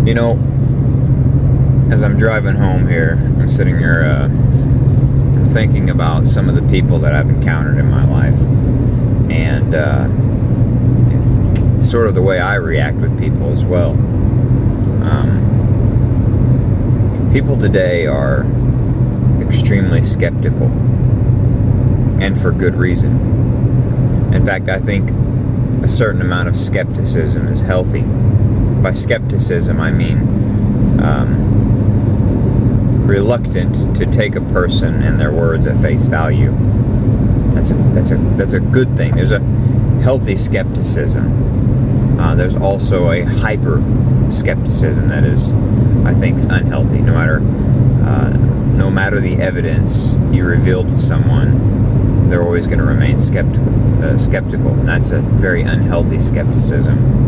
You know, as I'm driving home here, I'm sitting here thinking about some of the people that I've encountered in my life, and sort of the way I react with people as well. People today are extremely skeptical, and for good reason. In fact, I think a certain amount of skepticism is healthy. By skepticism, I mean reluctant to take a person and their words at face value. That's a good thing. There's a healthy skepticism. There's also a hyper skepticism that is, I think, is unhealthy. No matter the evidence you reveal to someone, they're always going to remain skeptical. And that's a very unhealthy skepticism.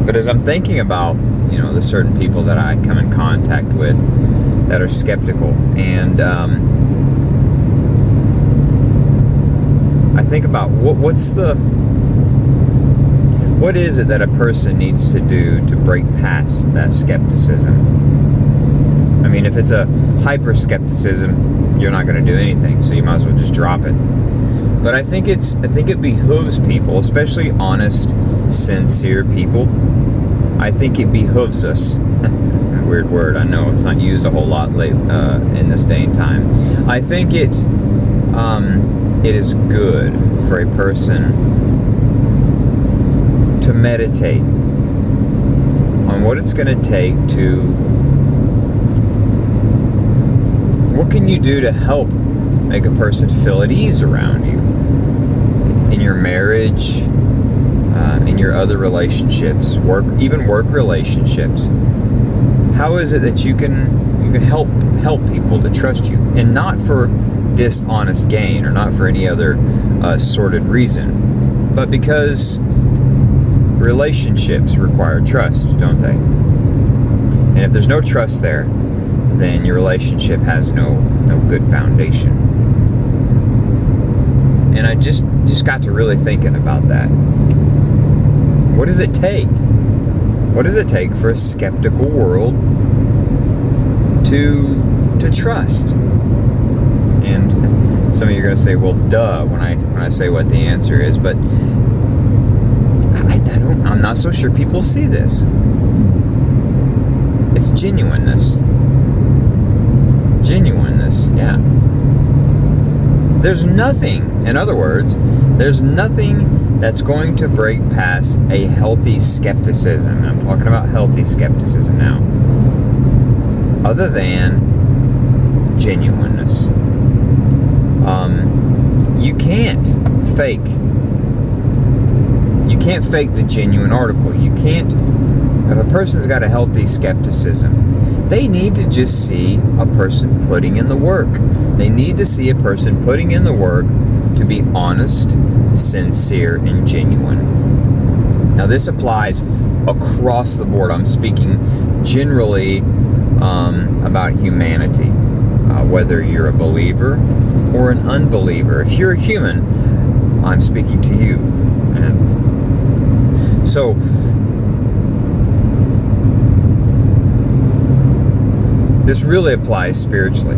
But as I'm thinking about, the certain people that I come in contact with that are skeptical, and I think about what is it that a person needs to do to break past that skepticism? I mean, if it's a hyper skepticism, you're not going to do anything, so you might as well just drop it. But I think it behooves people, especially honest, sincere people. I think it behooves us. Weird word, I know it's not used a whole lot late in this day and time. I think it is good for a person to meditate on what it's going to take to. What can you do to help make a person feel at ease around you? In your marriage, in your other relationships, work relationships. How is it that you can help people to trust you, and not for dishonest gain or not for any other sordid reason, but because relationships require trust, don't they? And if there's no trust there, then your relationship has no good foundation. And I just got to really thinking about that. What does it take? What does it take for a skeptical world to trust? And some of you are going to say, "Well, duh," when I say what the answer is, but I'm not so sure people see this. It's genuineness. Genuineness, yeah. There's nothing, in other words, there's nothing that's going to break past a healthy skepticism, and I'm talking about healthy skepticism now, other than genuineness. You can't fake the genuine article. You can't. If a person's got a healthy skepticism, they need to just see a person putting in the work. They need to see a person putting in the work to be honest, sincere, and genuine. Now, this applies across the board. I'm speaking generally about humanity, whether you're a believer or an unbeliever. If you're a human, I'm speaking to you. And so, this really applies spiritually.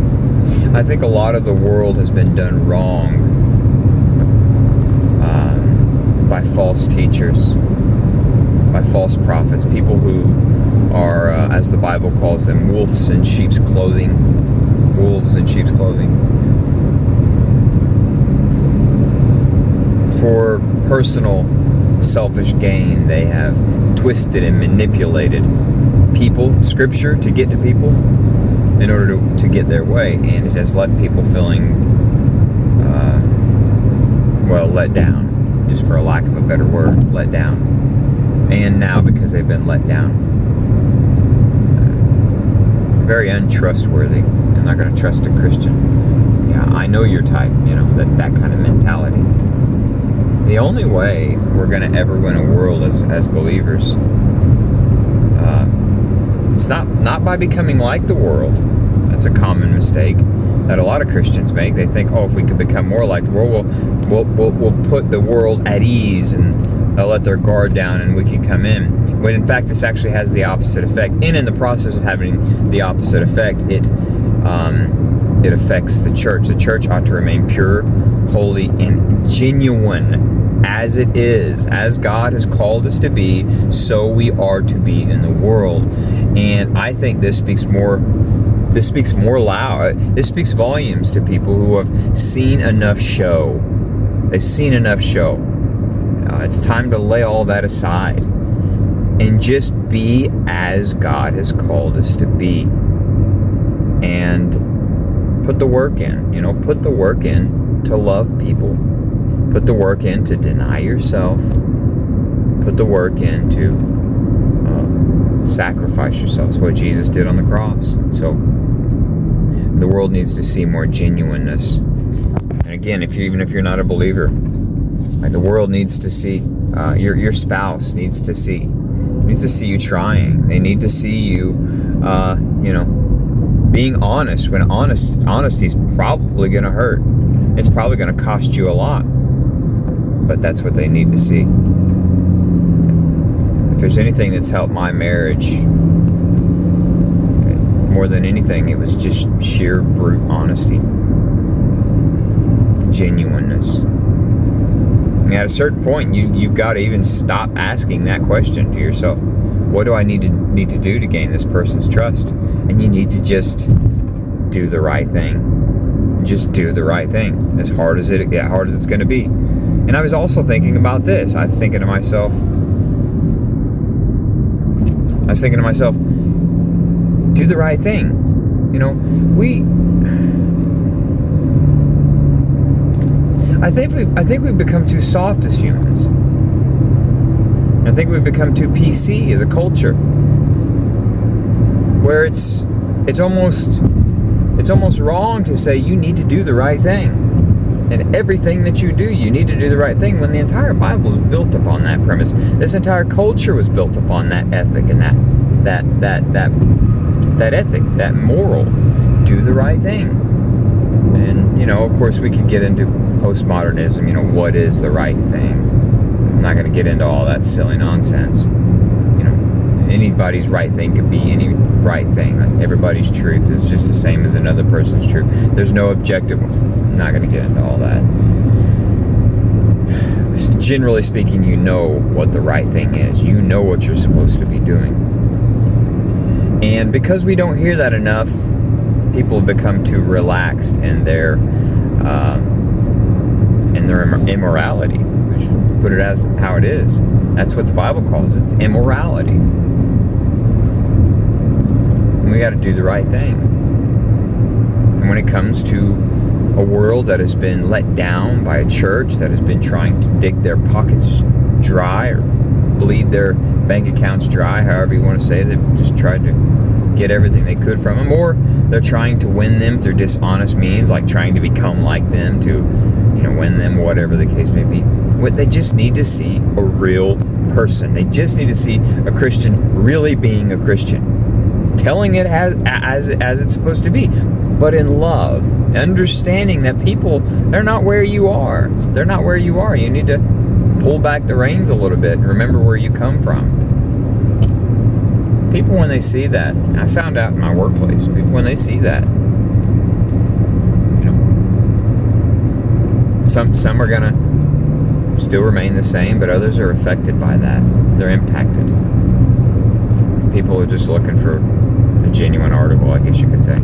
I think a lot of the world has been done wrong by false teachers, by false prophets, people who are, as the Bible calls them, wolves in sheep's clothing. Wolves in sheep's clothing. For personal, selfish gain, they have twisted and manipulated people, scripture, to get to people in order to get their way, and it has left people feeling let down, just for a lack of a better word, let down. And now, because they've been let down, very untrustworthy. I'm not going to trust a Christian. Yeah, I know your type, that kind of mentality. The only way we're going to ever win a world as believers, it's not by becoming like the world. That's a common mistake that a lot of Christians make. They think, if we could become more like the world, we'll put the world at ease and they'll let their guard down and we can come in. when in fact this actually has the opposite effect. And in the process of having the opposite effect, it affects the church. The church ought to remain pure, holy, and genuine as it is. As God has called us to be, so we are to be in the world. And I think this speaks loud. This speaks volumes to people who have seen enough show. They've seen enough show. It's time to lay all that aside and just be as God has called us to be. And put the work in. Put the work in to love people. Put the work in to deny yourself. Put the work in to sacrifice yourself. It's what Jesus did on the cross. So the world needs to see more genuineness. And again, even if you're not a believer, the world needs to see. Your spouse needs to see. Needs to see you trying. They need to see you, being honest. When honesty's probably going to hurt. It's probably going to cost you a lot. But that's what they need to see. If there's anything that's helped my marriage, more than anything, it was just sheer brute honesty. Genuineness. And at a certain point, you've got to even stop asking that question to yourself. What do I need to do to gain this person's trust? And you need to just do the right thing. Just do the right thing, as hard as it's going to be. And I was also thinking about this. I was thinking to myself, do the right thing. I think we've become too soft as humans. I think we've become too PC as a culture, where it's almost wrong to say you need to do the right thing, and everything that you do, you need to do the right thing. When the entire Bible is built upon that premise, this entire culture was built upon that ethic and that ethic, that moral, do the right thing. And of course, we could get into postmodernism. What is the right thing? I'm not going to get into all that silly nonsense. Anybody's right thing could be any right thing. Like everybody's truth is just the same as another person's truth. There's no objective one. I'm not going to get into all that. Generally speaking, you know what the right thing is. You know what you're supposed to be doing. And because we don't hear that enough, people have become too relaxed in their immorality. We should put it as how it is. That's what the Bible calls it. It's immorality. And we got to do the right thing. And when it comes to a world that has been let down by a church that has been trying to dig their pockets dry or bleed their bank accounts dry, however you want to say it, they've just tried to get everything they could from them, or they're trying to win them through dishonest means, like trying to become like them to, win them, whatever the case may be. What they just need to see a real person. They just need to see a Christian really being a Christian, telling it as it's supposed to be, but in love, understanding that people, they're not where you are. They're not where you are. You need to pull back the reins a little bit and remember where you come from. People, when they see that, I found out in my workplace, people, when they see that, some are going to still remain the same, but others are affected by that. They're impacted. People are just looking for a genuine article, I guess you could say.